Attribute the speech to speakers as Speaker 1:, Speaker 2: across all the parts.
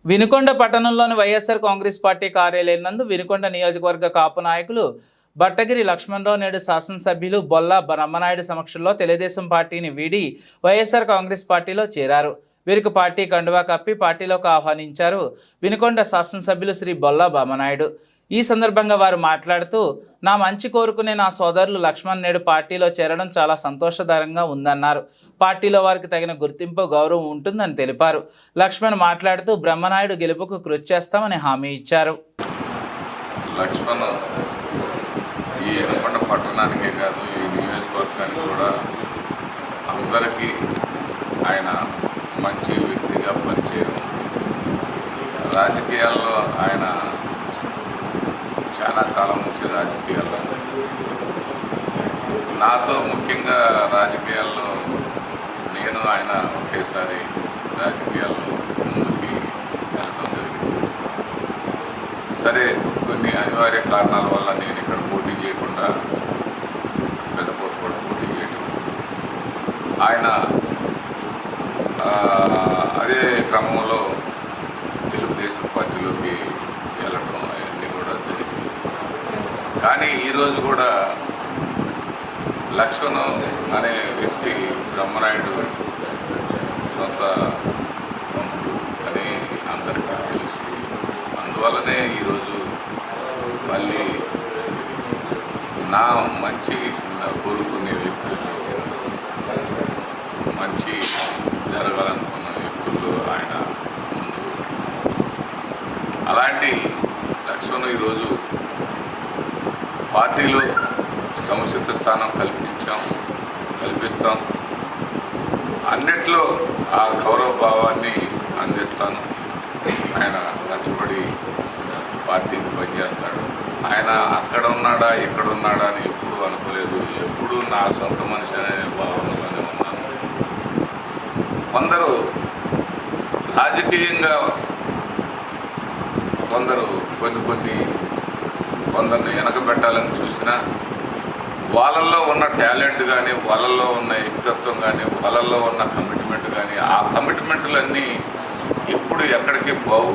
Speaker 1: వినుకొండ పట్టణంలోని వైఎస్ఆర్ కాంగ్రెస్ పార్టీ కార్యాలయం నందు వినుకొండ నియోజకవర్గ కాపు నాయకులు బట్టగిరి లక్ష్మణరావు నేడు శాసనసభ్యులు బొల్ల బ్రహ్మనాయుడు సమక్షంలో తెలుగుదేశం పార్టీని వీడి వైఎస్ఆర్ కాంగ్రెస్ పార్టీలో చేరారు. వీరికి పార్టీ కండువా కప్పి పార్టీలోకి ఆహ్వానించారు వినుకొండ శాసనసభ్యులు శ్రీ బొల్ల బ్రహ్మనాయుడు. ఈ సందర్భంగా వారు మాట్లాడుతూ, నా మంచి కోరుకునే నా సోదరులు లక్ష్మణ్ నేడు పార్టీలో చేరడం చాలా సంతోషకరంగా ఉందన్నారు. పార్టీలో వారికి తగిన గుర్తింపు గౌరవం ఉంటుందని తెలిపారు. లక్ష్మణ్ మాట్లాడుతూ బ్రహ్మనాయుడు గెలుపుకు కృషి చేస్తామని హామీ ఇచ్చారు.
Speaker 2: లక్ష్మణ్ ఈ వినుకొండ పట్టణానికే కాదు, ఈ నియోజకవర్గానికి కూడా అందరికీ ఆయన మంచి వ్యక్తిగా పరిచయం. రాజకీయాల్లో ఆయన చాలా కాలం నుంచి రాజకీయాల్లో నాతో ముఖ్యంగా రాజకీయాల్లో నేను ఆయన ఒకేసారి రాజకీయాల్లో ముందుకి వెళ్ళడం జరిగింది. సరే, కొన్ని అనివార్య కారణాల వల్ల నేను ఇక్కడ పోటీ చేయకుండా పెద్దపూర్ కూడా పోటీ చేయడం, ఆయన అదే క్రమంలో తెలుగుదేశం పార్టీలోకి వెళ్ళటం అవన్నీ కూడా జరిగింది. కానీ ఈరోజు కూడా లక్ష్మణ్ అనే వ్యక్తి బ్రహ్మనాయుడు సొంత తమ్ముడు అని అందరికీ తెలుసు. అందువల్లనే ఈరోజు మళ్ళీ నా మంచి కోరుకునే వ్యక్తులు, మంచి జరగాలనుకున్న వ్యక్తుల్లో ఆయన ముందు. అలాంటి లక్ష్మణ్ ఈరోజు పార్టీలో సముచిత స్థానం కల్పిస్తాం, అన్నిట్లో ఆ గౌరవ భావాన్ని అందిస్తాను. ఆయన కష్టపడి పార్టీకి పనిచేస్తాడు. ఆయన అక్కడ ఉన్నాడా ఇక్కడ ఉన్నాడా అని ఎప్పుడూ అనుకోలేదు. ఎప్పుడూ నా సొంత మనిషి అనే భావనలోనే ఉన్నాను. కొందరు రాజకీయంగా కొందరిని వెనకబెట్టాలని చూసినా వాళ్ళల్లో ఉన్న టాలెంట్ కానీ, వాళ్ళల్లో ఉన్న వ్యక్తిత్వం కానీ, వాళ్ళల్లో ఉన్న కమిట్మెంట్ కానీ, ఆ కమిట్మెంట్లన్నీ ఎప్పుడు ఎక్కడికి పోవు.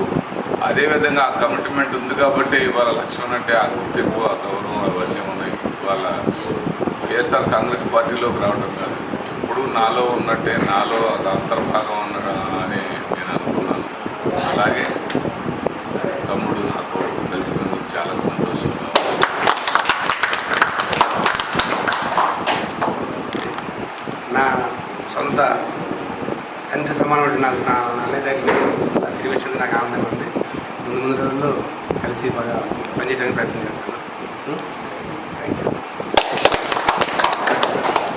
Speaker 2: అదేవిధంగా ఆ కమిట్మెంట్ ఉంది కాబట్టి ఇవాళ లక్ష్మణ్ అంటే ఆ గుర్తింపు, ఆ గౌరవం అవన్నీ ఉన్నాయి. ఇవాళ వైఎస్ఆర్ కాంగ్రెస్ పార్టీలోకి రావడం కాదు, ఎప్పుడు నాలో ఉన్నట్టే, నాలో అది అంతర్భాగం ఉండడం అని నేను అనుకున్నాను. అలాగే తమ్ముడు నాతో కలిసినందుకు చాలా సంతోషంగా.
Speaker 3: నా సొంత తండ్రి సమానమైన నా నల్లయ్య దగ్గర తిరిగి వచ్చింది నాకు ఆనందంగా ఉంది. ముందు రోజుల్లో కలిసి బాగా పనిచేయడానికి ప్రయత్నం చేస్తాను.